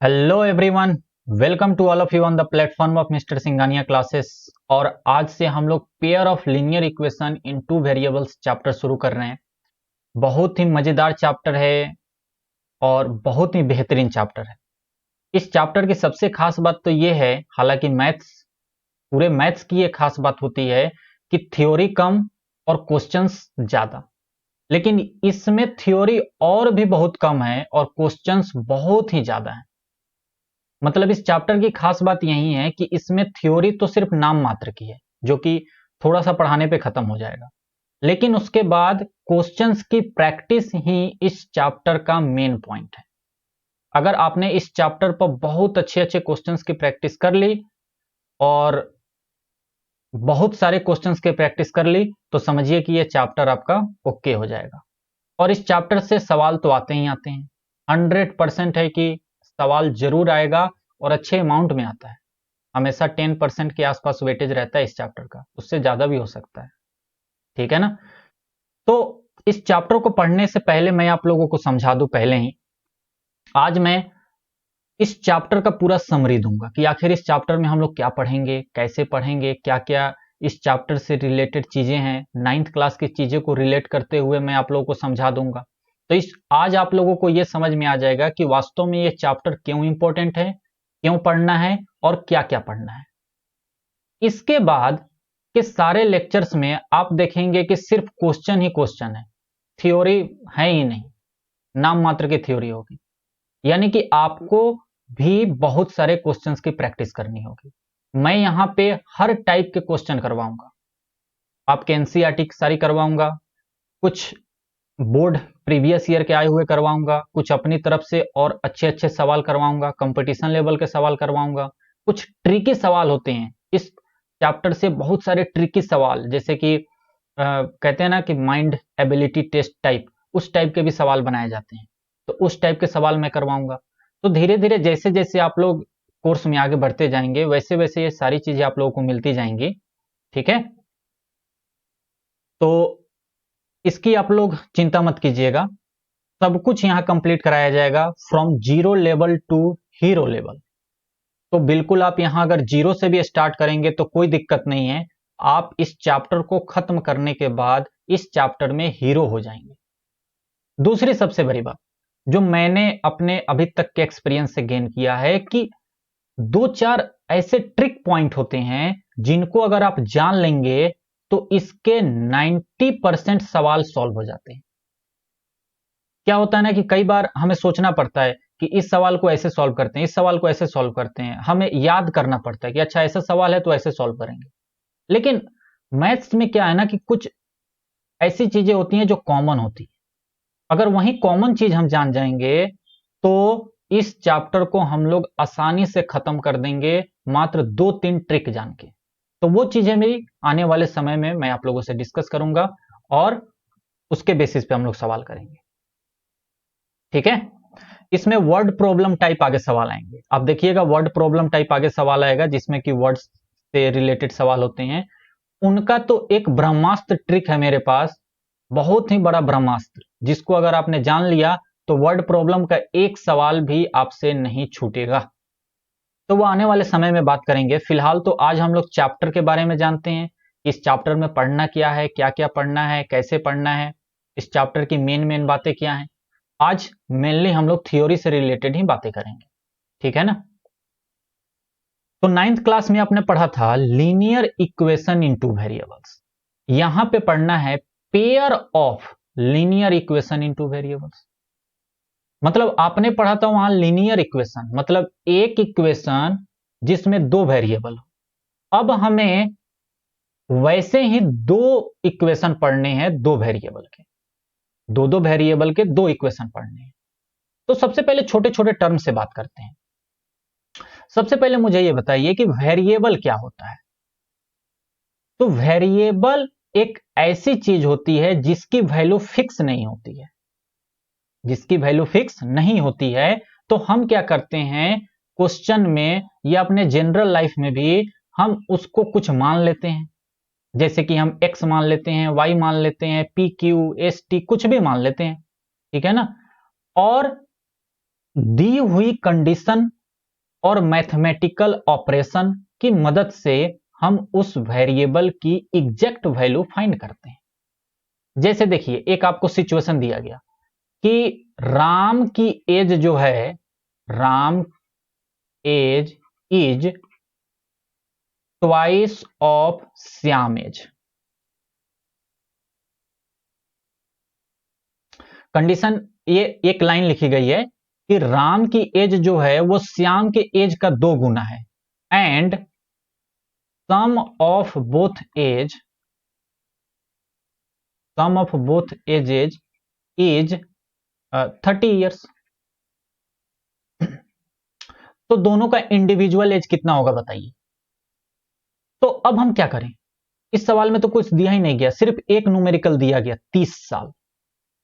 Hello everyone, welcome to all of you on the platform of mister Singhania classes. और आज से हम लोग pair of linear equation in two variables chapter शुरू कर रहे हैं। बहुत ही मजेदार चैप्टर है और बहुत ही बेहतरीन चैप्टर है। इस चैप्टर की सबसे खास बात तो ये है, हालांकि पूरे मैथ्स की ये खास बात होती है कि थ्योरी कम और क्वेश्चंस ज्यादा, लेकिन इसमें थ्योरी और भी बहुत कम है और क्वेश्चंस बहुत ही ज्यादा है। मतलब इस चैप्टर की खास बात यही है कि इसमें थ्योरी तो सिर्फ नाम मात्र की है, जो कि थोड़ा सा पढ़ाने पे खत्म हो जाएगा, लेकिन उसके बाद क्वेश्चंस की प्रैक्टिस ही इस चैप्टर का मेन पॉइंट है। अगर आपने इस चैप्टर पर बहुत अच्छे अच्छे क्वेश्चंस की प्रैक्टिस कर ली और बहुत सारे क्वेश्चंस की प्रैक्टिस कर ली, तो समझिए कि यह चैप्टर आपका ओके हो जाएगा। और इस चैप्टर से सवाल तो आते ही आते हैं, 100% है कि सवाल जरूर आएगा और अच्छे अमाउंट में आता है। हमेशा 10% के आसपास वेटेज रहता है इस चैप्टर का, उससे ज्यादा भी हो सकता है। ठीक है ना? तो इस चैप्टर को पढ़ने से पहले मैं आप लोगों को समझा दूं पहले ही, आज मैं इस चैप्टर का पूरा समरी दूंगा कि आखिर इस चैप्टर में हम लोग क्या पढ़ेंगे, कैसे पढ़ेंगे, क्या क्या इस चैप्टर से रिलेटेड चीजें हैं, 9th क्लास की चीजें को रिलेट करते हुए मैं आप लोगों को समझा दूंगा। तो आज आप लोगों को यह समझ में आ जाएगा कि वास्तव में यह चैप्टर क्यों इंपॉर्टेंट है, क्यों पढ़ना है और क्या क्या पढ़ना है। इसके बाद के सारे लेक्चर्स में आप देखेंगे कि सिर्फ क्वेश्चन ही क्वेश्चन है, थ्योरी है ही नहीं, नाम मात्र की थ्योरी होगी। यानी कि आपको भी बहुत सारे क्वेश्चंस की प्रैक्टिस करनी होगी। मैं यहां पे हर टाइप के क्वेश्चन करवाऊंगा, आपके एनसीईआरटी की सारी करवाऊंगा, कुछ बोर्ड प्रीवियस ईयर के आए हुए करवाऊंगा, कुछ अपनी तरफ से और अच्छे अच्छे सवाल करवाऊंगा, कंपटीशन लेवल के सवाल करवाऊंगा। कुछ ट्रिकी सवाल होते हैं इस चैप्टर से, बहुत सारे ट्रिकी सवाल, जैसे कि कहते हैं ना कि माइंड एबिलिटी टेस्ट टाइप, उस टाइप के भी सवाल बनाए जाते हैं, तो उस टाइप के सवाल मैं करवाऊंगा। तो धीरे धीरे जैसे जैसे आप लोग कोर्स में आगे बढ़ते जाएंगे, वैसे वैसे ये सारी चीजें आप लोगों को मिलती जाएंगी। ठीक है? तो इसकी आप लोग चिंता मत कीजिएगा, सब कुछ यहां कंप्लीट कराया जाएगा from zero level to hero level. तो बिल्कुल आप यहां अगर जीरो से भी स्टार्ट करेंगे तो कोई दिक्कत नहीं है, आप इस चैप्टर को खत्म करने के बाद इस चैप्टर में हीरो हो जाएंगे। दूसरी सबसे बड़ी बात जो मैंने अपने अभी तक के एक्सपीरियंस से गेन किया है कि दो चार ऐसे ट्रिक पॉइंट होते हैं जिनको अगर आप जान लेंगे तो इसके 90% सवाल सॉल्व हो जाते हैं। क्या होता है ना कि कई बार हमें सोचना पड़ता है कि इस सवाल को ऐसे सॉल्व करते हैं, इस सवाल को ऐसे सॉल्व करते हैं, हमें याद करना पड़ता है कि अच्छा ऐसा सवाल है तो ऐसे सॉल्व करेंगे। लेकिन मैथ्स में क्या है ना कि कुछ ऐसी चीजें होती हैं जो कॉमन होती है, अगर वही कॉमन चीज हम जान जाएंगे तो इस चैप्टर को हम लोग आसानी से खत्म कर देंगे, मात्र 2-3 ट्रिक जान के। तो वो चीजें भी आने वाले समय में मैं आप लोगों से डिस्कस करूंगा और उसके बेसिस पे हम लोग सवाल करेंगे। ठीक है? इसमें वर्ड प्रॉब्लम टाइप आगे सवाल आएंगे, आप देखिएगा वर्ड प्रॉब्लम टाइप आगे सवाल आएगा जिसमें कि वर्ड्स से रिलेटेड सवाल होते हैं। उनका तो एक ब्रह्मास्त्र ट्रिक है मेरे पास, बहुत ही बड़ा ब्रह्मास्त्र, जिसको अगर आपने जान लिया तो वर्ड प्रॉब्लम का एक सवाल भी आपसे नहीं छूटेगा। तो वो आने वाले समय में बात करेंगे। फिलहाल तो आज हम लोग चैप्टर के बारे में जानते हैं, इस चैप्टर में पढ़ना क्या है, क्या क्या पढ़ना है, कैसे पढ़ना है, इस चैप्टर की मेन मेन बातें क्या हैं। आज मेनली हम लोग थ्योरी से रिलेटेड ही बातें करेंगे। ठीक है ना? तो 9th क्लास में आपने पढ़ा था लीनियर इक्वेशन इनटू वेरिएबल्स, यहां पे पढ़ना है pair of linear equation into variables. मतलब आपने पढ़ा था वहां लीनियर इक्वेशन मतलब एक इक्वेशन जिसमें दो वेरिएबल हो। अब हमें वैसे ही दो इक्वेशन पढ़ने हैं, दो वेरिएबल के, दो दो वेरिएबल के दो इक्वेशन पढ़ने हैं। तो सबसे पहले छोटे छोटे टर्म से बात करते हैं। सबसे पहले मुझे यह बताइए कि वेरिएबल क्या होता है। तो वेरिएबल एक ऐसी चीज होती है जिसकी वैल्यू फिक्स नहीं होती है, जिसकी वैल्यू फिक्स नहीं होती है। तो हम क्या करते हैं क्वेश्चन में या अपने जनरल लाइफ में भी, हम उसको कुछ मान लेते हैं, जैसे कि हम x मान लेते हैं, y मान लेते हैं, p q s t कुछ भी मान लेते हैं। ठीक है ना? और दी हुई कंडीशन और मैथमेटिकल ऑपरेशन की मदद से हम उस वेरिएबल की एग्जैक्ट वैल्यू फाइंड करते हैं। जैसे देखिए, एक आपको सिचुएशन दिया गया कि राम की एज जो है, Ram age is twice of Shyam age. Condition ये एक लाइन लिखी गई है कि राम की एज जो है वो श्याम के एज का 2 गुना है, and sum of both ages is 30 years. तो दोनों का इंडिविजुअल एज कितना होगा बताइए। तो अब हम क्या करें, इस सवाल में तो कुछ दिया ही नहीं गया, सिर्फ एक न्यूमेरिकल दिया गया 30 साल,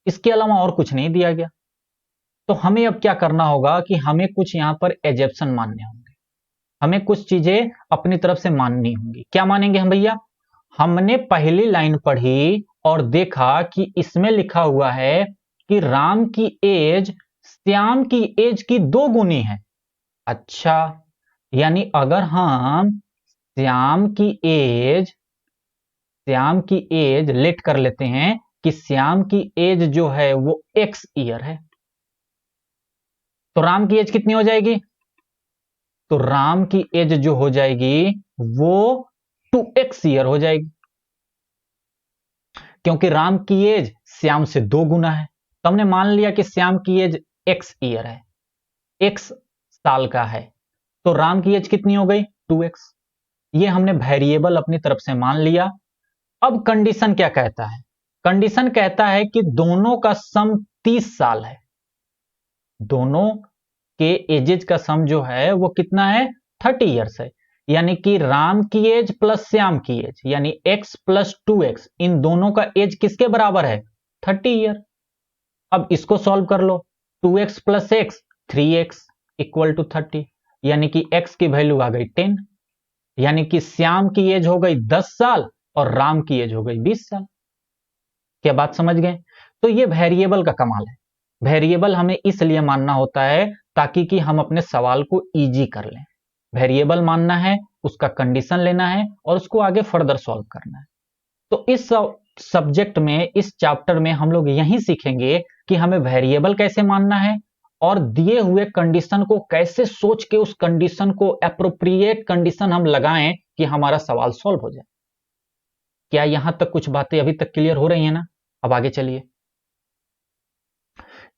इसके अलावा और कुछ नहीं दिया गया। तो हमें अब क्या करना होगा कि हमें कुछ यहां पर एजेप्शन मानने होंगे, हमें कुछ चीजें अपनी तरफ से माननी होंगी। क्या मानेंगे हम भैया? हमने पहली लाइन पढ़ी और देखा कि इसमें लिखा हुआ है कि राम की एज श्याम की एज की 2 गुनी है। अच्छा, यानी अगर हम श्याम की एज लेट कर लेते हैं कि श्याम की एज जो है वो x ईयर है, तो राम की एज कितनी हो जाएगी? तो राम की एज जो हो जाएगी वो 2x ईयर हो जाएगी, क्योंकि राम की एज श्याम से 2 गुना है। तो हमने मान लिया कि श्याम की एज x ईयर है, x साल का है, तो राम की एज कितनी हो गई? 2x। ये हमने वेरिएबल अपनी तरफ से मान लिया। अब कंडीशन क्या कहता है? कंडीशन कहता है कि दोनों का सम 30 साल है, दोनों के एजेज का सम जो है वो कितना है? 30 ईयर्स है। यानी कि राम की एज प्लस श्याम की एज यानी x प्लस 2x, इन दोनों का एज किसके बराबर है? 30 ईयर। अब इसको सॉल्व कर लो, 2x plus x 3x equal to 30, यानी कि x की वैल्यू आ गई 10, यानी कि श्याम की एज हो गई 10 साल और राम की एज हो गई 20 साल। क्या बात समझ गए? तो ये वेरिएबल का कमाल है। वेरिएबल हमें इसलिए मानना होता है ताकि कि हम अपने सवाल को इजी कर लें। वेरिएबल मानना है, उसका कंडीशन लेना है और उसको आगे फर्दर सॉल्व करना है। तो इस सब्जेक्ट में, इस चैप्टर में हम लोग यही सीखेंगे कि हमें वेरिएबल कैसे मानना है और दिए हुए कंडीशन को कैसे सोच के उस कंडीशन को एप्रोप्रिएट कंडीशन हम लगाएं कि हमारा सवाल सॉल्व हो जाए। क्या यहां तक कुछ बातें अभी तक क्लियर हो रही हैं ना? अब आगे चलिए।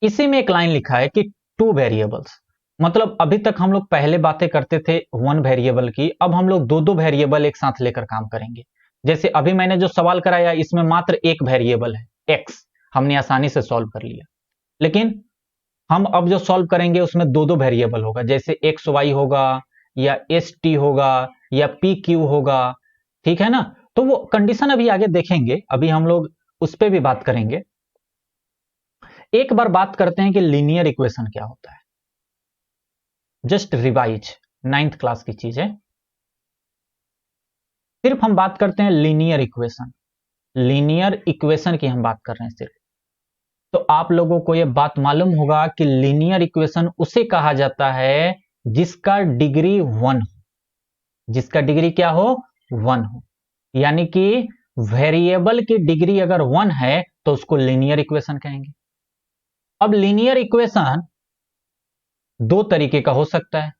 इसी में एक लाइन लिखा है कि 2 वेरिएबल्स, मतलब अभी तक हम लोग पहले बातें करते थे 1 वेरिएबल की, अब हम लोग 2 वेरिएबल एक साथ लेकर काम करेंगे। जैसे अभी मैंने जो सवाल कराया इसमें मात्र एक वेरिएबल है x, हमने आसानी से सॉल्व कर लिया। लेकिन हम अब जो सॉल्व करेंगे उसमें 2 वेरिएबल होगा, जैसे एक्स वाई होगा या एस टी होगा या पी क्यू होगा, ठीक है ना? तो वो कंडीशन अभी आगे देखेंगे, अभी हम लोग उस पर भी बात करेंगे। एक बार बात करते हैं कि लीनियर इक्वेशन क्या होता है। जस्ट रिवाइज, 9th क्लास की चीज है। सिर्फ हम बात करते हैं लीनियर इक्वेशन, लीनियर इक्वेशन की हम बात कर रहे हैं सिर्फ। तो आप लोगों को यह बात मालूम होगा कि लीनियर इक्वेशन उसे कहा जाता है जिसका डिग्री 1 हो, जिसका डिग्री क्या हो? 1 हो। यानी कि वेरिएबल की डिग्री अगर 1 है तो उसको लीनियर इक्वेशन कहेंगे। अब लीनियर इक्वेशन 2 तरीके का हो सकता है,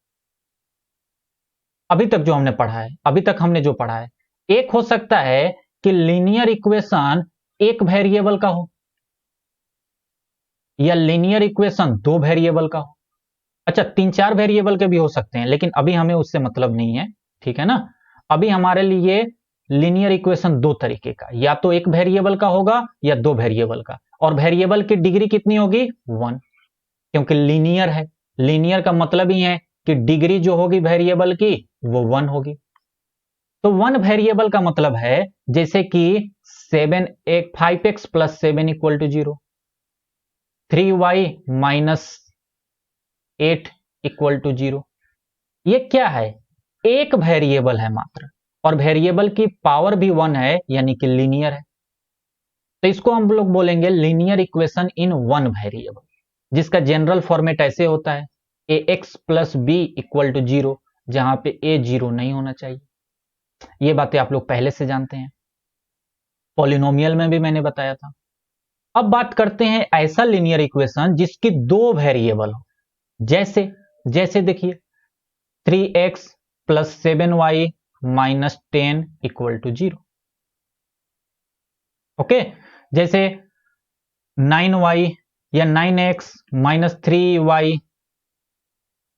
अभी तक जो हमने पढ़ा है, अभी तक हमने जो पढ़ा है। एक हो सकता है कि लीनियर इक्वेशन एक वेरिएबल का हो, या लीनियर इक्वेशन 2 वेरिएबल का हो। अच्छा, 3-4 वेरिएबल के भी हो सकते हैं, लेकिन अभी हमें उससे मतलब नहीं है, ठीक है ना? अभी हमारे लिए लीनियर इक्वेशन 2 तरीके का, या तो एक वेरिएबल का होगा या 2 वेरिएबल का, और वेरिएबल की डिग्री कितनी होगी? 1, क्योंकि लीनियर है। लीनियर का मतलब ही है कि डिग्री जो होगी वेरिएबल की वो 1 होगी। तो 1 वेरिएबल का मतलब है जैसे कि 5x plus 7 equal to 0, 3y minus 8 equal to 0। ये क्या है? एक वेरिएबल है मात्र, और वेरिएबल की पावर भी 1 है, यानी कि लीनियर है। तो इसको हम लोग बोलेंगे लीनियर इक्वेशन इन 1 वेरिएबल। जिसका जनरल फॉर्मेट ऐसे होता है ax plus B equal to 0, जहां पे a 0 नहीं होना चाहिए। ये बातें आप लोग पहले से जानते हैं, पॉलिनोमियल में भी मैंने बताया था। अब बात करते हैं ऐसा लीनियर इक्वेशन जिसकी दो वेरिएबल हो, जैसे जैसे देखिए 3x plus 7y minus 10 equal to 0। Okay, जैसे 9y या 9x minus 3y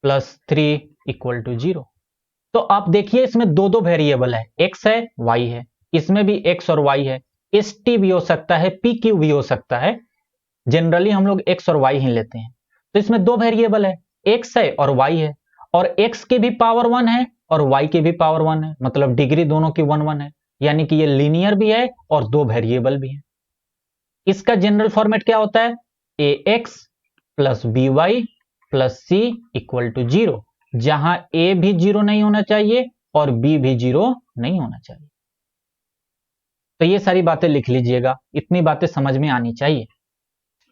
plus 3 equal to 0। तो आप देखिए इसमें दो दो वेरिएबल है, x है y है, इसमें भी x और y है, st भी हो सकता है, pq भी हो सकता है। जनरली हम लोग x और y ही लेते हैं। तो इसमें दो वेरिएबल है, x है और y है, और x की भी पावर 1 है और y की भी पावर 1 है, मतलब डिग्री दोनों की 1 1 है, यानी कि ये लीनियर भी है और दो वेरिएबल भी है। इसका जनरल फॉर्मेट क्या होता है, ax plus by plus c equal to 0, जहां a भी 0 नहीं होना चाहिए और b भी 0 नहीं होना चाहिए। तो ये सारी बातें लिख लीजिएगा, इतनी बातें समझ में आनी चाहिए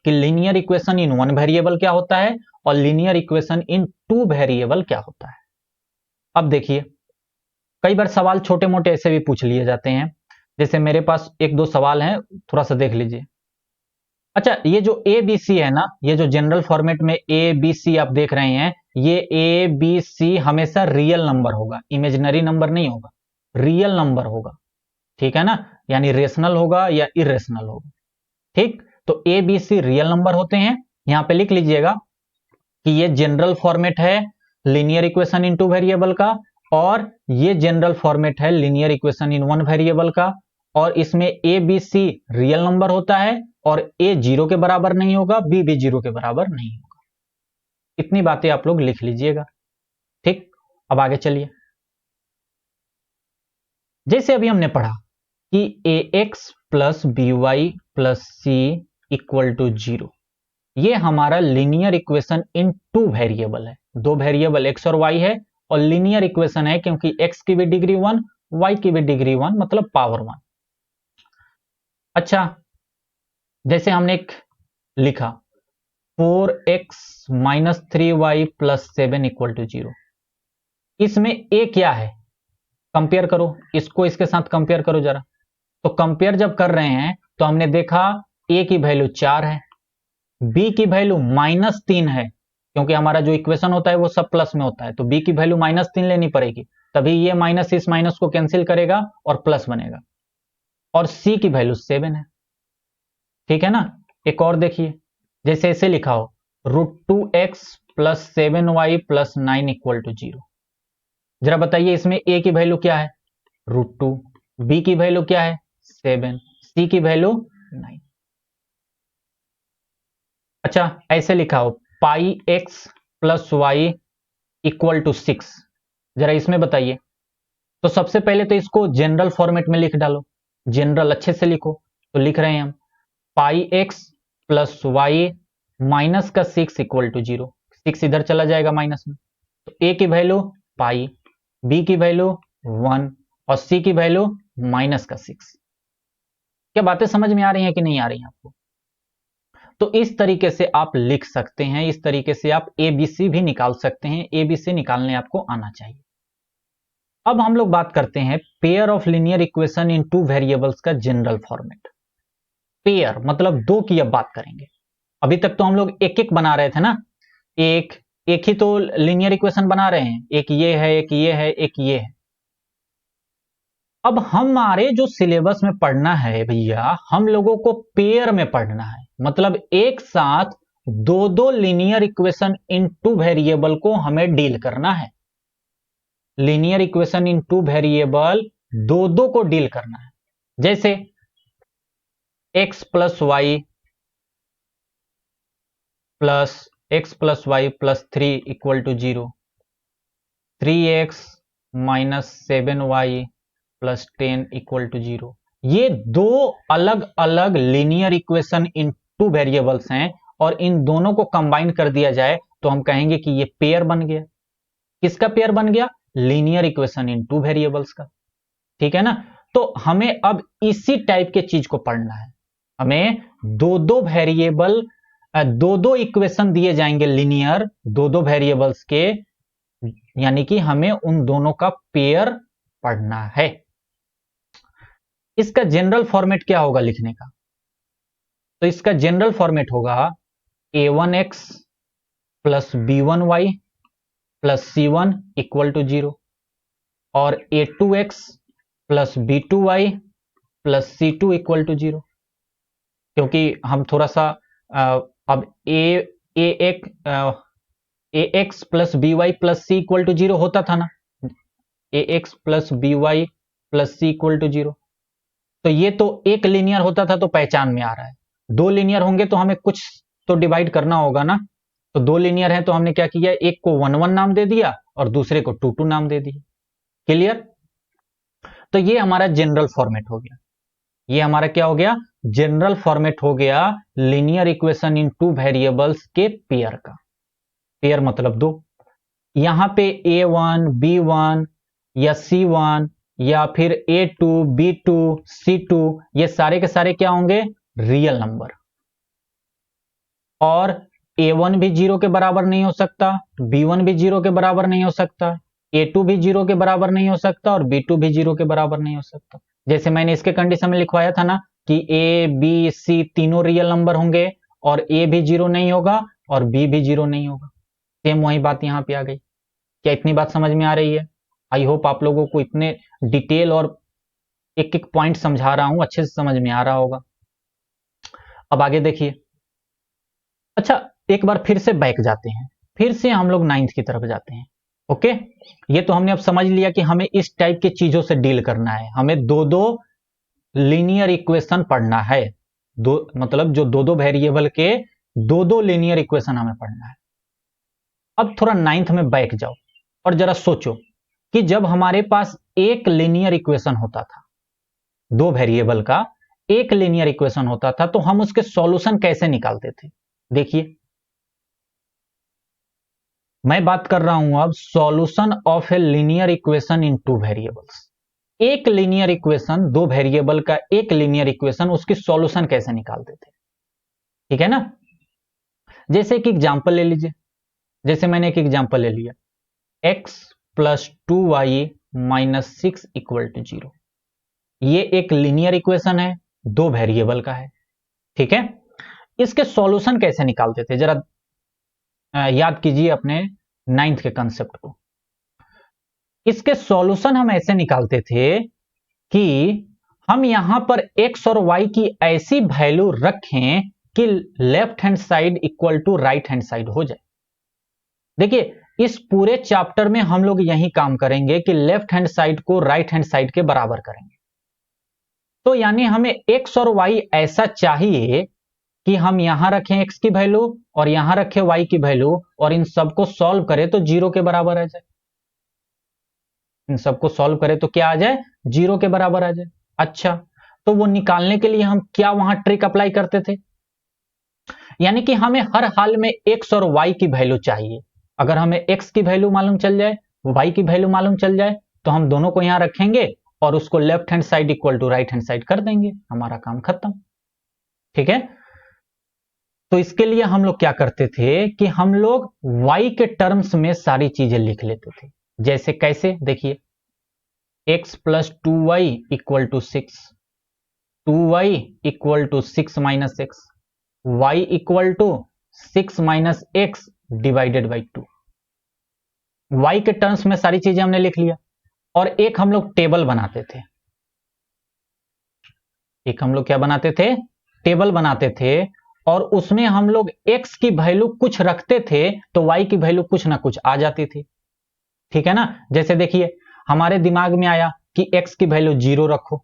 कि linear equation in one variable क्या होता है और linear equation in two variable क्या होता है। अब देखिए, कई बार सवाल छोटे मोटे ऐसे भी पूछ लिए जाते हैं, जैसे मेरे पास एक दो सवाल हैं, थोड़ा सा देख लीजिए। अच्छा, ये जो ए बी सी है ना, ये जो जनरल फॉर्मेट में ए बी सी आप देख रहे हैं, ये ए बी सी हमेशा रियल नंबर होगा, इमेजिनरी नंबर नहीं होगा, रियल नंबर होगा, ठीक है ना, यानी रेशनल होगा या इरेशनल होगा। ठीक, तो A B C real number होते हैं। यहां पे लिख लीजिएगा कि ये जनरल फॉर्मेट है linear equation in two variable का, और ये जनरल फॉर्मेट है linear equation in one variable का, और इसमें A B C real number होता है और ए 0 के बराबर नहीं होगा, बी भी 0 के बराबर नहीं होगा। इतनी बातें आप लोग लिख लीजिएगा। ठीक, अब आगे चलिए। जैसे अभी हमने पढ़ा कि A X plus B Y plus C equal to 0, ये हमारा linear equation in two variable है, दो वेरिएबल एक्स और वाई है, और लीनियर इक्वेशन है क्योंकि एक्स की भी डिग्री 1, वाई की भी डिग्री 1, मतलब पावर 1। अच्छा, जैसे हमने एक लिखा 4x minus 3y plus 7 equal to 0, इसमें a क्या है, कंपेयर करो, इसको इसके साथ कंपेयर करो जरा। तो कंपेयर जब कर रहे हैं तो हमने देखा a की वैल्यू 4 है, b की वैल्यू -3 है, क्योंकि हमारा जो इक्वेशन होता है वो सब प्लस में होता है, तो b की वैल्यू -3 लेनी पड़ेगी, तभी ये माइनस इस माइनस को कैंसिल करेगा और प्लस बनेगा। और c की वैल्यू 7 है, ठीक है ना। एक और देखिए, जैसे ऐसे लिखा हो √2x plus 7y plus 9 equal to 0, जरा बताइए इसमें a की वैल्यू क्या है, √2, b की वैल्यू क्या है 7, c की वैल्यू 9। अच्छा, ऐसे लिखा हो pi X plus Y equal to 6, जरा इसमें बताइए। तो सबसे पहले तो इसको जनरल फॉर्मेट में लिख डालो, जनरल अच्छे से लिखो। तो लिख रहे हैं हम पाई एक्स प्लस वाई माइनस का 6 इक्वल टू 0, 6 इधर चला जाएगा माइनस में, तो a की वैल्यू पाई, b की वैल्यू 1 और c की वैल्यू माइनस का 6। क्या बातें समझ में आ रही हैं कि नहीं आ रही हैं आपको? तो इस तरीके से आप लिख सकते हैं, इस तरीके से आप एबीसी भी निकाल सकते हैं, एबीसी निकालने आपको आना चाहिए। अब हम लोग बात करते हैं pair of linear equation in two variables का जनरल फॉर्मेट। पेयर मतलब दो की अब बात करेंगे, अभी तक तो हम लोग एक एक बना रहे थे ना, एक एक ही तो लीनियर इक्वेशन बना रहे हैं, एक ये है, एक ये है, एक ये है। अब हमारे जो सिलेबस में पढ़ना है भैया, हम लोगों को पेयर में पढ़ना है, मतलब एक साथ दो दो linear equation in two variable को हमें डील करना है। Linear equation in two variable दो दो को डील करना है, जैसे x plus y plus 3 equal to 0, 3x minus 7y plus 10 equal to 0। ये दो अलग अलग linear equation in two variables हैं, और इन दोनों को कंबाइन कर दिया जाए तो हम कहेंगे कि ये पेयर बन गया। किसका पेयर बन गया? Linear equation in two variables का, ठीक है ना। तो हमें अब इसी टाइप के चीज को पढ़ना है, हमें दो दो वेरिएबल दो दो इक्वेशन दिए जाएंगे लीनियर, दो दो वेरिएबल्स के, यानी कि हमें उन दोनों का पेयर पढ़ना है। इसका जनरल फॉर्मेट क्या होगा लिखने का? तो इसका जनरल फॉर्मेट होगा a1x plus b1y plus c1 equal to 0, और a2x plus b2y plus c2 equal to 0। क्योंकि हम थोड़ा सा अब ax plus by plus c equal to 0 होता था ना, ax plus by plus c equal to 0। तो ये तो एक लीनियर होता था तो पहचान में आ रहा है, दो लीनियर होंगे तो हमें कुछ तो डिवाइड करना होगा ना। तो दो लीनियर है तो हमने क्या किया, एक को 1 1 नाम दे दिया और दूसरे को 2 2 नाम दे दिया। क्लियर? तो ये हमारा जनरल फॉर्मेट हो गया। ये हमारा क्या हो गया? जनरल फॉर्मेट हो गया linear equation in two variables के पेयर का। पेयर मतलब दो। यहां पे a1 b1 या c1 या फिर a2 b2 c2 ये सारे के सारे क्या होंगे? Real number. और a1 भी 0 के बराबर नहीं हो सकता, b1 भी 0 के बराबर नहीं हो सकता, a2 भी 0 के बराबर नहीं हो सकता और b2 भी 0 के बराबर नहीं हो सकता। जैसे मैंने इसके कंडीशन में लिखवाया था ना कि a b c तीनों रियल नंबर होंगे और a भी 0 नहीं होगा और b भी 0 नहीं होगा। सेम वही बात यहां पे आ गई। क्या इतनी बात समझ में आ रही है? आई होप आप लोगों को इतने डिटेल और एक एक पॉइंट समझा रहा हूं, अच्छे से समझ में आ रहा होगा। अब आगे देखिए। अच्छा, एक बार फिर से बैक जाते हैं, फिर से हम लोग 9th की तरफ जाते हैं। ओके, ये तो हमने अब समझ लिया कि हमें इस टाइप की चीजों से डील करना है, हमें दो दो लीनियर इक्वेशन पढ़ना है। दो मतलब जो दो दो वेरिएबल के दो दो लीनियर इक्वेशन हमें पढ़ना है। अब थोड़ा 9th में बैक जाओ और जरा सोचो कि जब हमारे पास एक लीनियर इक्वेशन होता था, दो वेरिएबल का एक लीनियर इक्वेशन होता था, तो हम उसके सॉल्यूशन कैसे निकालते थे? देखिए, मैं बात कर रहा हूं अब solution of a linear equation in two variables. एक लीनियर इक्वेशन, दो वेरिएबल का एक लीनियर इक्वेशन, उसकी सॉल्यूशन कैसे निकालते थे? ठीक है ना? जैसे एक एग्जांपल ले लीजिए। जैसे मैंने एक एग्जांपल ले लिया, x plus 2y minus 6 equal to 0। ये एक लीनियर इक्वेशन है, दो वेरिएबल का है। ठीक है, इसके सॉल्यूशन कैसे निकालते थे? जरा याद कीजिए अपने 9th के कंसेप्ट को। इसके सॉल्यूशन हम ऐसे निकालते थे कि हम यहां पर x और y की ऐसी वैल्यू रखें कि left hand side equal to right hand side हो जाए। देखिए, इस पूरे चैप्टर में हम लोग यही काम करेंगे कि लेफ्ट हैंड साइड को राइट हैंड साइड के बराबर करेंगे। तो यानी हमें x और y ऐसा चाहिए कि हम यहां रखें x की वैल्यू और यहां रखें y की वैल्यू और इन सबको सॉल्व करें तो 0 के बराबर आ जाए। इन सबको सॉल्व करें तो क्या आ जाए? 0 के बराबर आ जाए। अच्छा, तो वो निकालने के लिए हम क्या वहां ट्रिक अप्लाई करते थे? यानी कि हमें हर हाल में x और y की वैल्यू चाहिए। अगर हमें x की वैल्यू मालूम चल जाए, y की वैल्यू मालूम चल जाए, तो हम दोनों को यहां रखेंगे और उसको left hand side equal to right hand side कर देंगे, हमारा काम खत्म। ठीक है, तो इसके लिए हम लोग क्या करते थे कि हम लोग y के टर्म्स में सारी चीजें लिख लेते थे। जैसे कैसे? देखिए, x plus 2y equal to 6, 2y equal to 6 minus x, y equal to 6 minus x divided by 2। y के टर्म्स में सारी चीजें हमने लिख लिया। और एक हम लोग टेबल बनाते थे। एक हम लोग क्या बनाते थे? टेबल बनाते थे, और उसमें हम लोग x की वैल्यू कुछ रखते थे तो y की वैल्यू कुछ ना कुछ आ जाती थी। ठीक है ना? जैसे देखिए, हमारे दिमाग में आया कि x की वैल्यू 0 रखो।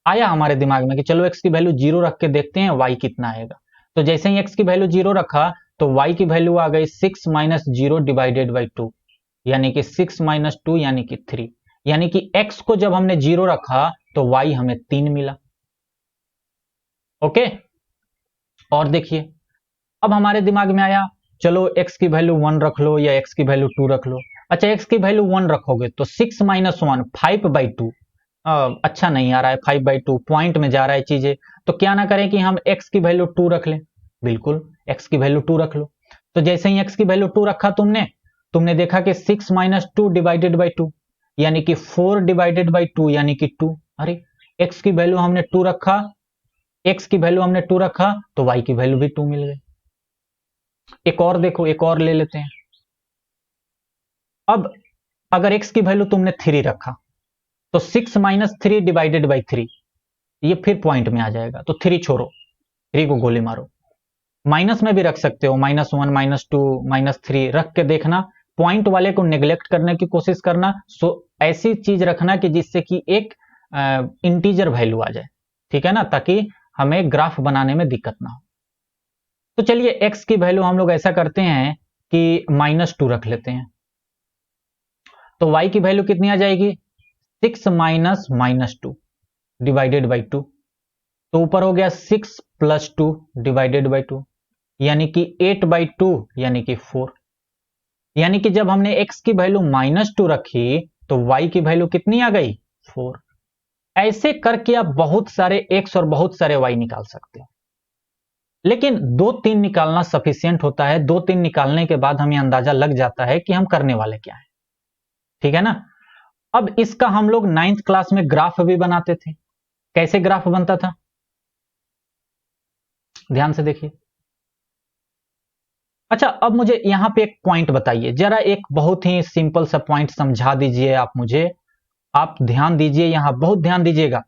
आया हमारे दिमाग में कि चलो x की वैल्यू 0 रख के देखते हैं y कितना आएगा। तो जैसे ही x की वैल्यू 0 रखा तो y की वैल्यू आ गई 6 माइनस 0 डिवाइडेड बाई 2, यानी कि 6 माइनस 2 यानी कि 3। यानी कि x को जब हमने 0 रखा तो y हमें 3 मिला। ओके, और देखिए, अब हमारे दिमाग में आया चलो x की वैल्यू 1 रख लो या x की वैल्यू 2 रख लो। अच्छा, x की वैल्यू 1 रखोगे तो 6 माइनस 1 5 बाई 2। अच्छा नहीं आ रहा है, 5 बाई 2 पॉइंट में जा रहा है चीजें। तो क्या ना करें कि हम x की वैल्यू 2 रख लें। बिल्कुल, x की वैल्यू 2 रख लो। तो जैसे ही x की वैल्यू 2 रखा तुमने देखा कि 6 माइनस 2 डिवाइडेड बाई 2 यानी कि 4 डिवाइडेड बाई 2 यानी कि 2। अरे x की वैल्यू हमने 2 रखा, x की वैल्यू हमने 2 रखा तो y की वैल्यू भी 2 मिल गई। एक और देखो, एक और ले लेते हैं। अब अगर x की वैल्यू तुमने 3 रखा तो 6 माइनस 3 डिवाइडेड बाई 3 ये फिर पॉइंट में आ जाएगा, तो 3 छोड़ो, 3 को गोली मारो। माइनस में भी रख सकते हो, -1 -2 -3 रख के देखना, पॉइंट वाले को नेग्लेक्ट करने की कोशिश करना। सो ऐसी चीज रखना कि जिससे कि एक इंटीजर वैल्यू आ जाए, ठीक है ना, ताकि हमें ग्राफ बनाने में दिक्कत ना हो। तो चलिए x की वैल्यू हम लोग ऐसा करते हैं कि -2 रख लेते हैं, तो y की वैल्यू कितनी आ जाएगी, 6 माइनस -2 डिवाइडेड बाई 2, तो ऊपर हो गया 6 प्लस 2 डिवाइडेड बाई 2 यानी कि 8 बाई 2 यानी कि 4। यानी कि जब हमने x की वैल्यू -2 रखी तो y की वैल्यू कितनी आ गई, 4। ऐसे करके आप बहुत सारे x और बहुत सारे y निकाल सकते हो, लेकिन 2-3 निकालना सफिशियंट होता है। 2-3 निकालने के बाद हमें अंदाजा लग जाता है कि हम करने वाले क्या है, ठीक है ना। अब इसका हम लोग 9th क्लास में ग्राफ भी बनाते थे। कैसे ग्राफ बनता था, ध्यान से देखिए। अच्छा, अब मुझे यहां पे एक पॉइंट बताइए जरा, एक बहुत ही सिंपल सा पॉइंट समझा दीजिए आप मुझे। आप ध्यान दीजिए, यहां बहुत ध्यान दीजिएगा।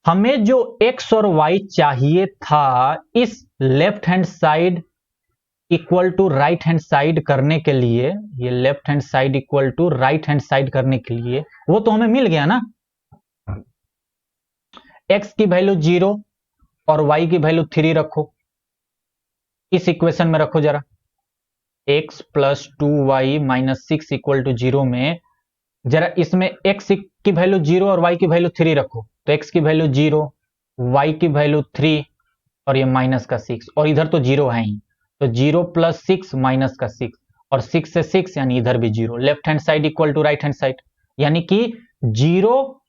हमें जो x और y चाहिए था इस left hand side equal to right hand side करने के लिए, ये left hand side equal to right hand side करने के लिए, वो तो हमें मिल गया ना। x की वैल्यू 0 और y की वैल्यू 3 रखो, इस इक्वेशन में रखो जरा। x plus 2y minus 6 equal to 0 में जरा इसमें x की वैल्यू 0 और y की वैल्यू 3 रखो, तो x की वैल्यू 0, y की वैल्यू 3 और ये माइनस का 6, और इधर तो 0 है ही, तो 0 प्लस 6 माइनस का 6 और 6 से 6 यानी इधर भी 0। Left hand side equal to right hand side, यानी कि 0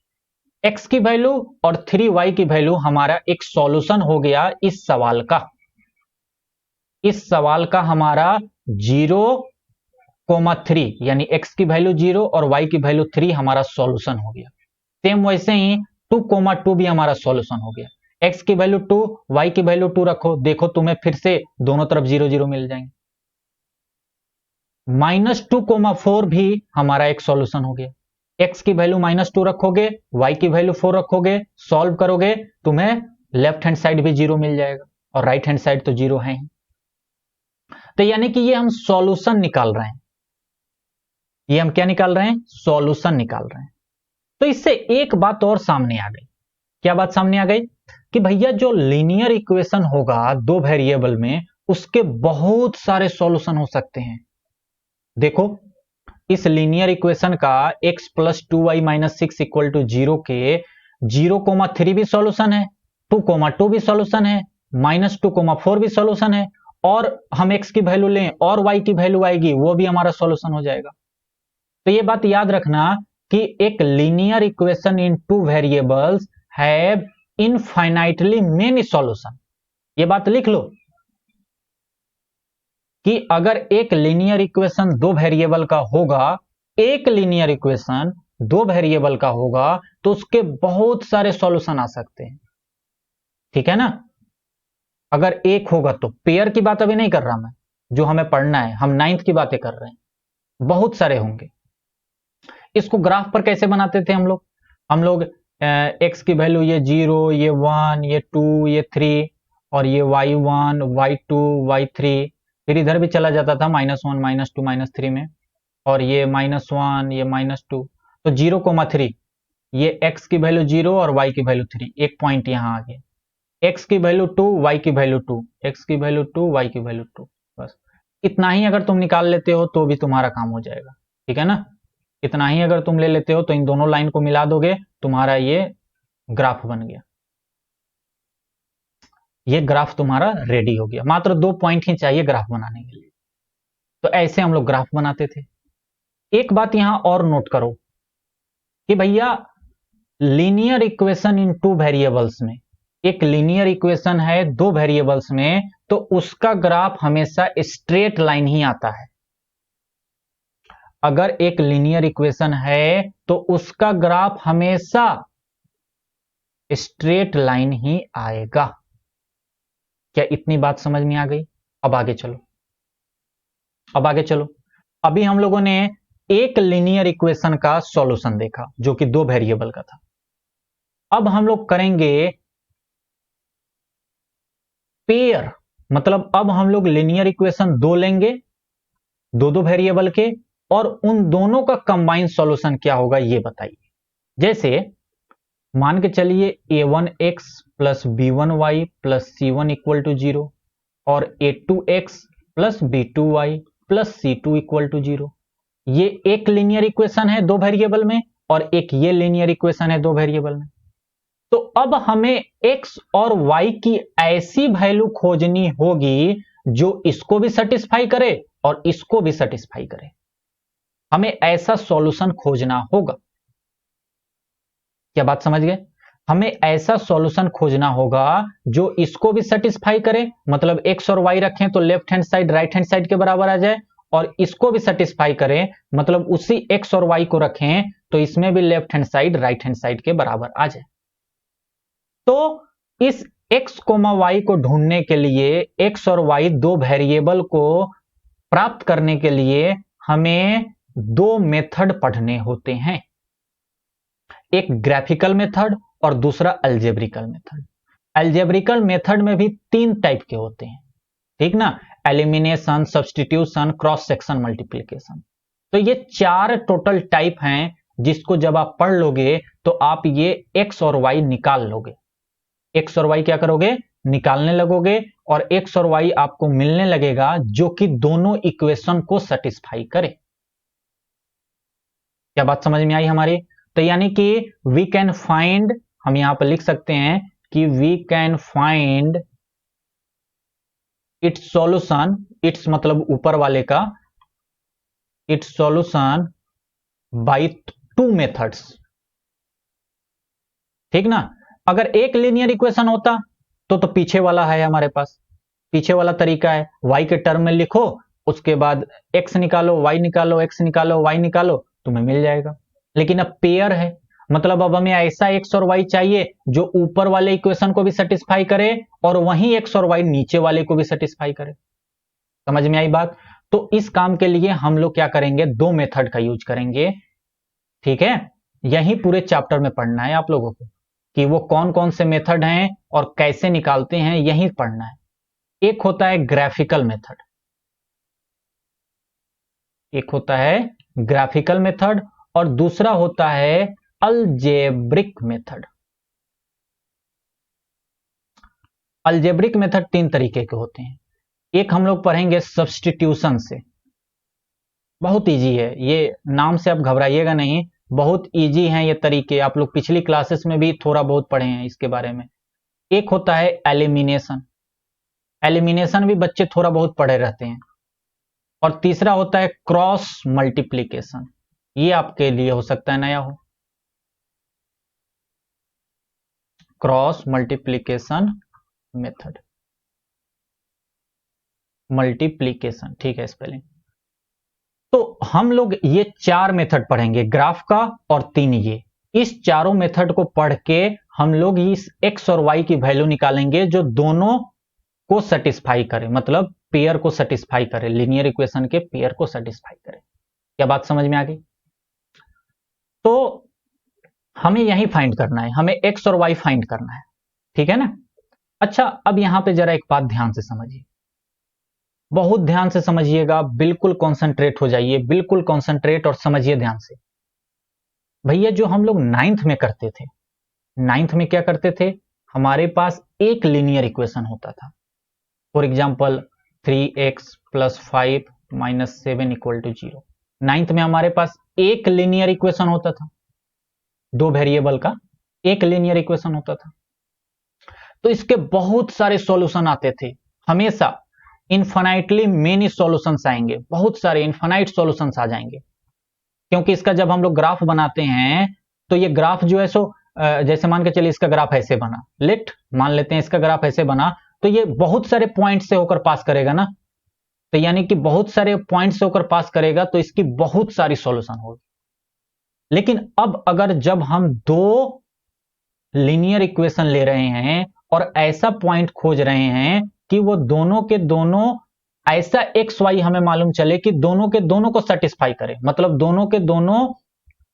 x की वैल्यू और 3 y की वैल्यू हमारा एक सॉल्यूशन हो गया इस सवाल का। इस सवाल का हमारा 0,3 यानी x की वैल्यू 0 और y की वैल्यू 3 हमारा सॉल्यूशन हो गया। सेम वैसे ही 2,2 भी हमारा सॉल्यूशन हो गया। x की वैल्यू 2, y की वैल्यू 2 रखो, देखो तुम्हें फिर से दोनों तरफ 0 0 मिल जाएंगे। -2,4 भी हमारा एक सॉल्यूशन हो गया। x की वैल्यू -2 रखोगे, y की वैल्यू 4 रखोगे, सॉल्व करोगे, तुम्हें लेफ्ट हैंड साइड भी 0 मिल जाएगा और राइट हैंड साइड तो 0 है ही। तो यानी कि ये हम सॉल्यूशन निकाल रहे हैं, ये हम क्या निकाल रहे हैं, सॉल्यूशन निकाल रहे हैं। तो इससे एक बात और सामने आ गई। क्या बात सामने आ गई कि भैया जो लीनियर इक्वेशन होगा दो वेरिएबल में, उसके बहुत सारे सॉल्यूशन हो सकते हैं। देखो इस लीनियर इक्वेशन का x plus 2y minus 6 equal to 0 के 0,3 भी सॉल्यूशन है, 2,2 भी सॉल्यूशन है, -2,4 भी सॉल्यूशन है, और हम x की वैल्यू लें और y की वैल्यू आएगी वो भी हमारा सॉल्यूशन हो जाएगा। तो ये बात याद रखना कि एक linear equation in two variables have infinitely many solution. ये बात लिख लो कि अगर एक लीनियर इक्वेशन दो वेरिएबल का होगा, एक लीनियर इक्वेशन दो वेरिएबल का होगा तो उसके बहुत सारे सॉल्यूशन आ सकते हैं, ठीक है ना। अगर एक होगा तो, पेयर की बात अभी नहीं कर रहा मैं, जो हमें पढ़ना है, हम 9th की बातें कर रहे हैं, बहुत सारे होंगे। इसको ग्राफ पर कैसे बनाते थे हम लोग x की वैल्यू ये 0, ये 1, ये 2, ये 3 और ये y1 y2 y3, फिर इधर भी चला जाता था -1 -2 -3 में, और ये -1 ये -2, तो 0,3 ये x की वैल्यू 0 और y की वैल्यू 3, एक पॉइंट यहां आ गया, x की वैल्यू 2 y की वैल्यू 2, x की वैल्यू 2 y की वैल्यू 2, बस इतना ही अगर तुम निकाल लेते हो तो भी तुम्हारा काम हो जाएगा, ठीक है ना। इतना ही अगर तुम ले लेते हो तो इन दोनों लाइन को मिला दोगे, तुम्हारा ये ग्राफ बन गया, ये ग्राफ तुम्हारा रेडी हो गया। मात्र 2 पॉइंट ही चाहिए ग्राफ बनाने के लिए। तो ऐसे हम लोग ग्राफ बनाते थे। एक बात यहां और नोट करो कि भैया linear equation in two variables में एक लीनियर इक्वेशन है दो वेरिएबल्स में, तो उसका ग्राफ हमेशा स्ट्रेट लाइन ही आता है। अगर एक लीनियर इक्वेशन है तो उसका ग्राफ हमेशा स्ट्रेट लाइन ही आएगा। क्या इतनी बात समझ में आ गई? अब आगे चलो। अभी हम लोगों ने एक लीनियर इक्वेशन का सॉल्यूशन देखा जो कि दो वेरिएबल का था। अब हम लोग करेंगे पेयर, मतलब अब हम लोग लीनियर इक्वेशन दो लेंगे, दो दो वेरिएबल के, और उन दोनों का कंबाइन सॉल्यूशन क्या होगा ये बताइए। जैसे मान के चलिए a1x plus b1y plus c1 equal to 0 और a2x plus b2y plus c2 equal to 0। ये एक लीनियर इक्वेशन है दो वेरिएबल में, और एक ये लीनियर इक्वेशन है दो वेरिएबल में। तो अब हमें x और y की ऐसी वैल्यू खोजनी होगी जो इसको भी सेटिस्फाई करे और इसको भी सेटिस्फाई करे। हमें ऐसा सॉल्यूशन खोजना होगा। क्या बात समझ गए? हमें ऐसा सॉल्यूशन खोजना होगा जो इसको भी सेटिस्फाई करे, मतलब x और y रखें तो left hand side right hand side के बराबर आ जाए, और इसको भी सेटिस्फाई करे, मतलब उसी x और y को रखें तो इसमें भी left hand side right hand side के बराबर आ जाए। तो इस x, y को ढूंढने के लिए, x और y दो वेरिएबल को प्राप्त करने के लिए हमें दो मेथड पढ़ने होते हैं, एक ग्राफिकल मेथड और दूसरा अलजेब्रिकल मेथड। अलजेब्रिकल मेथड में भी तीन टाइप के होते हैं, ठीक ना? Elimination, substitution, cross section multiplication. तो ये चार टोटल टाइप हैं जिसको जब आप पढ़ लोगे तो आप ये x और y निकाल लोगे। x और y क्या करोगे? निकालने लगोगे, और x और y आपको मिलने लगेगा जो कि दोनों इक्वेशन को सेटिस्फाई करे। क्या बात समझ में आई हमारी? तो यानी कि वी कैन फाइंड, हम यहां पर लिख सकते हैं कि we can find its solution, its मतलब ऊपर वाले का, its solution by two methods, ठीक ना? अगर एक लीनियर इक्वेशन होता तो पीछे वाला है हमारे पास, पीछे वाला तरीका है y के टर्म में लिखो, उसके बाद x निकालो, y निकालो, x निकालो, y निकालो, तुम्हें मिल जाएगा। लेकिन अब पेयर है, मतलब अब हमें ऐसा x और y चाहिए जो ऊपर वाले इक्वेशन को भी सेटिस्फाई करे और वहीं x और y नीचे वाले को भी सेटिस्फाई करे। समझ में आई बात? तो इस काम के लिए हम लोग क्या करेंगे? दो मेथड का यूज करेंगे, ठीक है? यही पूरे चैप्टर में पढ़ना है आप लोगों को कि वो कौन कौन से मेथड हैं और कैसे निकालते हैं, यही पढ़ना है। एक होता है ग्राफिकल मेथड, एक होता है ग्राफिकल मेथड, और दूसरा होता है अलजेब्रिक मेथड। अलजेब्रिक मेथड तीन तरीके के होते हैं। एक हम लोग पढ़ेंगे सब्स्टिट्यूशन से, बहुत इजी है ये, नाम से आप घबराइएगा नहीं, बहुत इजी हैं ये तरीके, आप लोग पिछली क्लासेस में भी थोड़ा बहुत पढ़े हैं इसके बारे में। एक होता है एलिमिनेशन, एलिमिनेशन भी बच्चे थोड़ा बहुत पढ़े रहते हैं। और तीसरा होता है क्रॉस मल्टीप्लिकेशन, ये आपके लिए हो सकता है नया हो, क्रॉस मल्टीप्लिकेशन मेथड, मल्टीप्लिकेशन, ठीक है स्पेलिंग। तो हम लोग ये चार मेथड पढ़ेंगे, ग्राफ का और तीन ये। इस चारों मेथड को पढ़ के हम लोग इस x और y की वैल्यू निकालेंगे जो दोनों को सेटिस्फाई करे, मतलब पेयर को सेटिस्फाई करे, लीनियर इक्वेशन के पेयर को सेटिस्फाई करे। क्या बात समझ में आ गई? तो हमें यही फाइंड करना है, हमें x और y फाइंड करना है, ठीक है ना? अच्छा, अब यहां पे जरा एक बात ध्यान से समझिए, बहुत ध्यान से समझिएगा, बिल्कुल कॉन्सेंट्रेट हो जाइए, बिल्कुल कॉन्सेंट्रेट और समझिए ध्यान से। भैया जो हम लोग नाइन्थ में करते थे, नाइन्थ में क्या करते थे? हमारे पास एक लीनियर इक्वेशन होता था, for example 3x plus 5 minus 7 equal to 0। Ninth में हमारे पास एक लीनियर इक्वेशन होता था, दो वेरिएबल का एक लीनियर इक्वेशन होता था। तो इसके बहुत सारे सॉल्यूशन आते थे, हमेशा इनफाइनाइटली मेनी सॉल्यूशंस आएंगे, बहुत सारे इनफाइनाइट सॉल्यूशंस आ जाएंगे, क्योंकि इसका जब हम लोग ग्राफ बनाते हैं तो ये ग्राफ जो है सो जैसे मान के चलिए इसका ग्राफ ऐसे बना, मान लेते हैं इसका ग्राफ ऐसे बना, तो ये बहुत सारे पॉइंट से होकर पास करेगा ना, तो यानी कि बहुत सारे पॉइंट से होकर पास करेगा, तो इसकी बहुत सारी सॉल्यूशन होगी। लेकिन अब अगर जब हम दो लीनियर इक्वेशन ले रहे हैं और ऐसा पॉइंट खोज रहे हैं कि वो दोनों के दोनों ऐसा एक्स वाई हमें मालूम चले कि दोनों के दोनों को सेटिस्फाई करे, मतलब दोनों के दोनों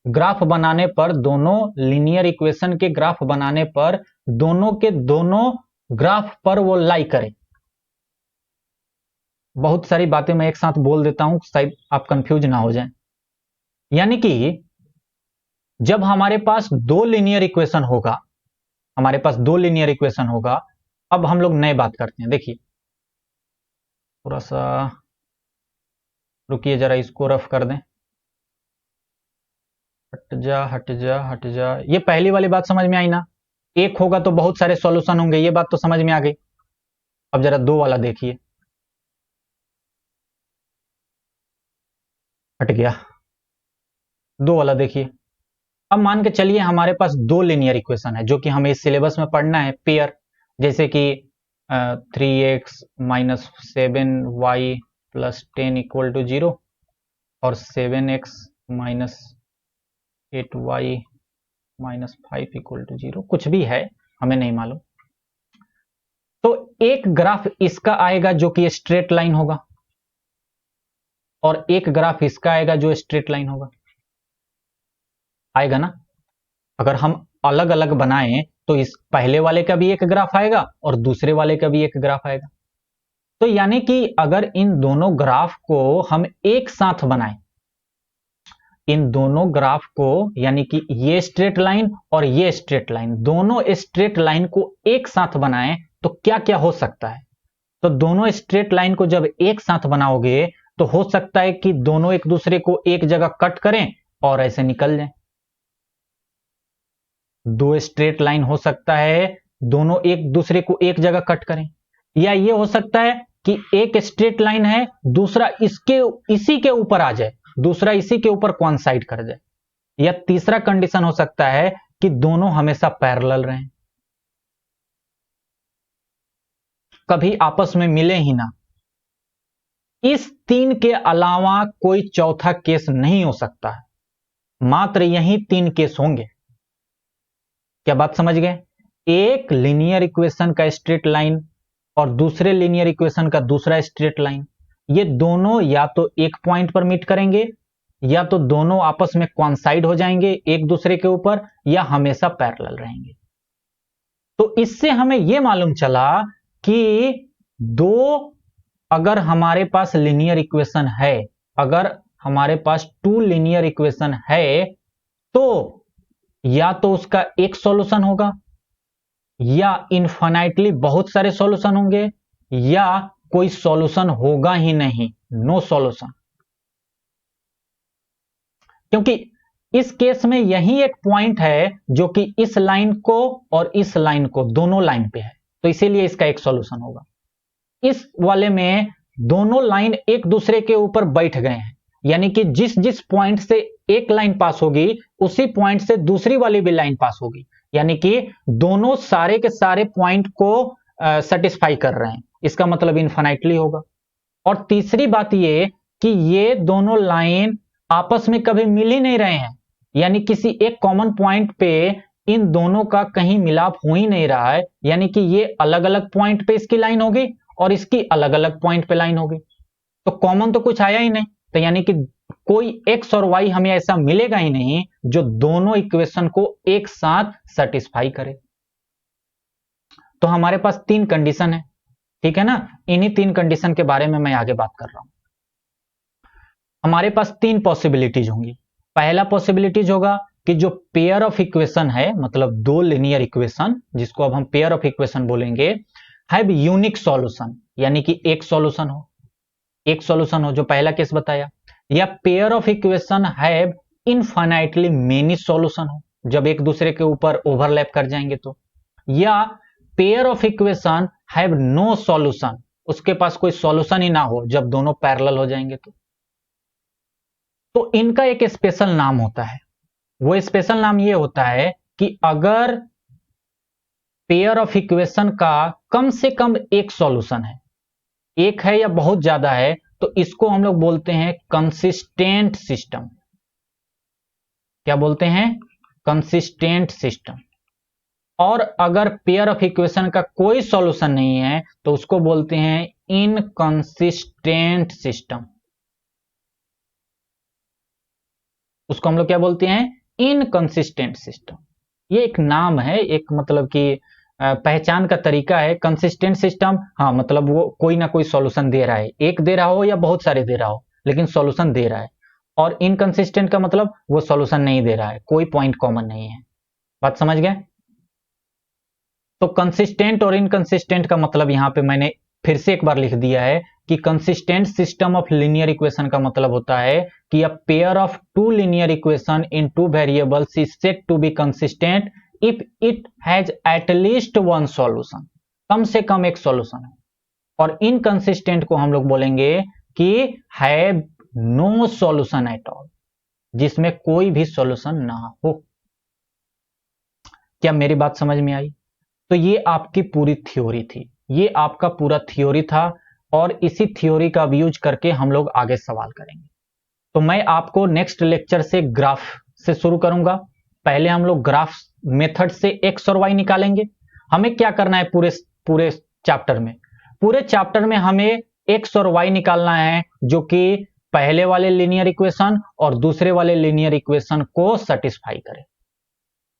ग्राफ बनाने पर, दोनों लीनियर इक्वेशन के ग्राफ बनाने पर दोनों के दोनों ग्राफ पर वो लाई करे। बहुत सारी बातें मैं एक साथ बोल देता हूं, शायद आप कंफ्यूज ना हो जाएं। यानी कि जब हमारे पास दो लीनियर इक्वेशन होगा, हमारे पास दो लीनियर इक्वेशन होगा, अब हम लोग नए बात करते हैं। देखिए थोड़ा सा रुकिए, जरा इसको रफ कर दें। हट जा हट जा हट जा। ये पहली वाली बात समझ में आई ना, एक होगा तो बहुत सारे सॉल्यूशन होंगे, ये बात तो समझ में आ गई। अब जरा दो वाला देखिए, हट गया। दो वाला देखिए, अब मान के चलिए हमारे पास दो लीनियर इक्वेशन है जो कि हमें इस सिलेबस में पढ़ना है, पेयर, जैसे कि 3x minus 7y plus 10 equal to 0 और 7x minus 8y minus 5 equal to 0, कुछ भी है हमें नहीं मालूम। तो एक ग्राफ इसका आएगा जो कि स्ट्रेट लाइन होगा, और एक ग्राफ इसका आएगा जो स्ट्रेट लाइन होगा, आएगा ना। अगर हम अलग अलग बनाएं तो इस पहले वाले का भी एक ग्राफ आएगा और दूसरे वाले का भी एक ग्राफ आएगा। तो यानी कि अगर इन दोनों ग्राफ को हम एक साथ बनाएं, इन दोनों ग्राफ को, यानी कि ये स्ट्रेट लाइन और ये स्ट्रेट लाइन, दोनों स्ट्रेट लाइन को एक साथ बनाएं तो क्या क्या हो सकता है। तो दोनों स्ट्रेट लाइन को जब एक साथ बनाओगे तो हो सकता है कि दोनों एक दूसरे को एक जगह कट करें और ऐसे निकल जाएं। दो स्ट्रेट लाइन हो सकता है दोनों एक दूसरे को एक जगह कट करें, या ये हो सकता है कि एक स्ट्रेट लाइन है, दूसरा इसी के ऊपर आ जाए, दूसरा इसी के ऊपर कोइंसाइड कर जाए, या तीसरा कंडीशन हो सकता है कि दोनों हमेशा पैरेलल रहें, कभी आपस में मिले ही ना। इस तीन के अलावा कोई चौथा केस नहीं हो सकता है, मात्र यही तीन केस होंगे। क्या बात समझ गए? एक लीनियर इक्वेशन का स्ट्रेट लाइन और दूसरे लीनियर इक्वेशन का दूसरा स्ट्रेट लाइन, ये दोनों या तो एक पॉइंट पर मीट करेंगे, या तो दोनों आपस में कोइंसाइड हो जाएंगे एक दूसरे के ऊपर, या हमेशा पैरेलल रहेंगे। तो इससे हमें यह मालूम चला कि अगर हमारे पास लीनियर इक्वेशन है, अगर हमारे पास टू लीनियर इक्वेशन है, तो या तो उसका एक सॉल्यूशन होगा, या इनफाइनाइटली बहुत सारे सॉल्यूशन होंगे, या कोई सॉल्यूशन होगा ही नहीं, नो सॉल्यूशन। क्योंकि इस केस में यही एक पॉइंट है जो कि इस लाइन को और इस लाइन को, दोनों लाइन पे है, तो इसीलिए इसका एक सॉल्यूशन होगा। इस वाले में दोनों लाइन एक दूसरे के ऊपर बैठ गए हैं, यानी कि जिस जिस पॉइंट से एक लाइन पास होगी उसी पॉइंट से दूसरी वाली भी लाइन पास होगी, यानी कि दोनों सारे के सारे पॉइंट को सेटिस्फाई कर रहे हैं, इसका मतलब इनफाइनाइटली होगा। और तीसरी बात ये कि ये दोनों लाइन आपस में कभी मिल ही नहीं रहे हैं, यानी किसी एक कॉमन पॉइंट पे इन दोनों का कहीं मिलाप हो ही नहीं रहा है, यानी कि ये अलग अलग पॉइंट पे इसकी लाइन होगी और इसकी अलग अलग पॉइंट पे लाइन होगी, तो कॉमन तो कुछ आया ही नहीं। तो यानी कि कोई एक्स और वाई हमें ऐसा मिलेगा ही नहीं जो दोनों इक्वेशन को एक साथ सेटिस्फाई करे। तो हमारे पास तीन कंडीशन है, ठीक है ना। इन्हीं तीन कंडीशन के बारे में मैं आगे बात कर रहा हूं। हमारे पास तीन पॉसिबिलिटीज होंगी। पहला पॉसिबिलिटीज होगा कि जो पेयर ऑफ इक्वेशन है, मतलब दो लीनियर इक्वेशन जिसको अब हम पेयर ऑफ इक्वेशन बोलेंगे, हैव यूनिक सॉल्यूशन, यानी कि एक सॉल्यूशन हो, एक सॉल्यूशन हो, जो पहला केस बताया। या pair of equation have infinitely many solution हो, जब एक दूसरे के ऊपर ओवरलैप कर जाएंगे तो। या pair of equation have no solution, उसके पास कोई सॉल्यूशन ही ना हो जब दोनों पैरेलल हो जाएंगे तो इनका एक स्पेशल नाम होता है। वो स्पेशल नाम ये होता है कि अगर पेयर ऑफ इक्वेशन का कम से कम एक सॉल्यूशन है, एक है या बहुत ज्यादा है, तो इसको हम लोग बोलते हैं कंसिस्टेंट सिस्टम। क्या बोलते हैं? Consistent system. और अगर पेयर ऑफ इक्वेशन का कोई सॉल्यूशन नहीं है तो उसको बोलते हैं इनकंसिस्टेंट सिस्टम। उसको हम लोग क्या बोलते हैं? Inconsistent system. ये एक नाम है, एक मतलब कि पहचान का तरीका है। कंसिस्टेंट सिस्टम, हाँ मतलब वो कोई ना कोई सॉल्यूशन दे रहा है, एक दे रहा हो या बहुत सारे दे रहा हो, लेकिन सॉल्यूशन दे रहा है। और इनकंसिस्टेंट का मतलब वो सॉल्यूशन नहीं दे रहा है, कोई पॉइंट कॉमन नहीं है। बात समझ गए? तो कंसिस्टेंट और इनकंसिस्टेंट का मतलब यहां पे मैंने फिर से एक बार लिख दिया है कि consistent system of linear equation का मतलब होता है कि a pair of two linear equation in two variables is said to be consistent if it has at least one solution. कम से कम एक सॉल्यूशन है। और इनकंसिस्टेंट को हम लोग बोलेंगे कि have no solution at all, जिसमें कोई भी सॉल्यूशन ना हो। क्या मेरी बात समझ में आई? तो ये आपकी पूरी थ्योरी थी, ये आपका पूरा थ्योरी था, और इसी थ्योरी का यूज करके हम लोग आगे सवाल करेंगे। तो मैं आपको नेक्स्ट लेक्चर से ग्राफ से शुरू करूंगा। पहले हम लोग ग्राफ मेथड से एक्स और वाई निकालेंगे। हमें क्या करना है पूरे पूरे चैप्टर में? पूरे चैप्टर में हमें एक्स और वाई निकालना है, जो कि पहले वाले लीनियर इक्वेशन और दूसरे वाले लीनियर इक्वेशन को सेटिस्फाई करे।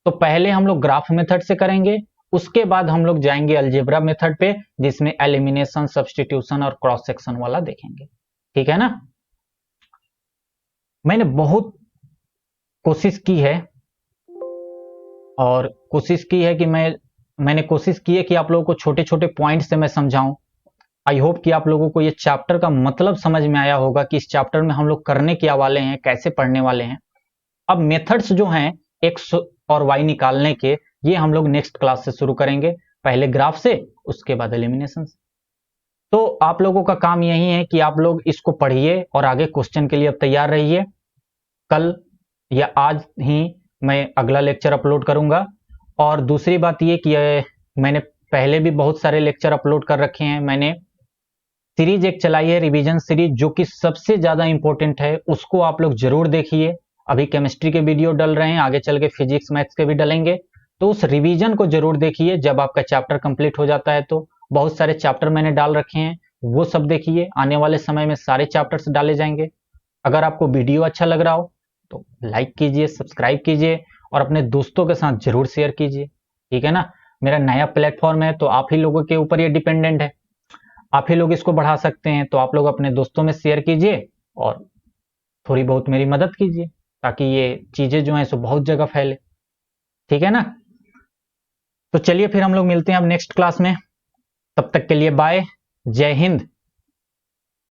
तो पहले हम लोग ग्राफ मेथड से करेंगे, उसके बाद हम लोग जाएंगे अलजेब्रा मेथड पे, जिसमें एलिमिनेशन, सब्स्टिट्यूशन और क्रॉस सेक्शन वाला देखेंगे। ठीक है ना? मैंने बहुत कोशिश की है, और कोशिश की है कि मैंने कोशिश की है कि आप लोगों को छोटे छोटे पॉइंट से मैं समझाऊं। आई होप कि आप लोगों को ये चैप्टर का मतलब समझ में आया होगा कि इस चैप्टर में हम लोग करने क्या वाले हैं, कैसे पढ़ने वाले हैं। अब मेथड्स जो हैं एक्स और वाई निकालने के, ये हम लोग नेक्स्ट क्लास से शुरू करेंगे, पहले ग्राफ से, उसके बाद एलिमिनेशन से। तो आप लोगों का काम यही है कि आप लोग इसको पढ़िए और आगे क्वेश्चन के लिए अब तैयार रहिए। कल या आज ही मैं अगला लेक्चर अपलोड करूंगा। और दूसरी बात ये कि मैंने पहले भी बहुत सारे लेक्चर अपलोड कर रखे हैं। मैंने सीरीज एक चलाई है, रिवीजन सीरीज, जो कि सबसे ज्यादा इंपॉर्टेंट है, उसको आप लोग जरूर देखिए। अभी केमिस्ट्री के वीडियो डल रहे हैं, आगे चल के फिजिक्स मैथ्स के भी डलेंगे, तो उस रिवीजन को जरूर देखिए। जब आपका चैप्टर कंप्लीट हो जाता है तो बहुत सारे चैप्टर मैंने डाल रखे हैं, वो सब देखिए। आने वाले समय में सारे चैप्टर्स डाले जाएंगे। अगर आपको वीडियो अच्छा लग रहा हो तो लाइक कीजिए, सब्सक्राइब कीजिए, और अपने दोस्तों के साथ जरूर शेयर कीजिए। ठीक है ना? मेरा नया प्लेटफॉर्म है, तो आप ही लोगों के ऊपर ये डिपेंडेंट है। आप ही लोग इसको बढ़ा सकते हैं, तो आप लोग अपने दोस्तों में शेयर कीजिए और थोड़ी बहुत मेरी मदद कीजिए, ताकि ये चीजें जो हैं सो बहुत जगह फैले। ठीक है ना? तो चलिए फिर हम लोग मिलते हैं अब नेक्स्ट क्लास में। तब तक के लिए बाय, जय हिंद।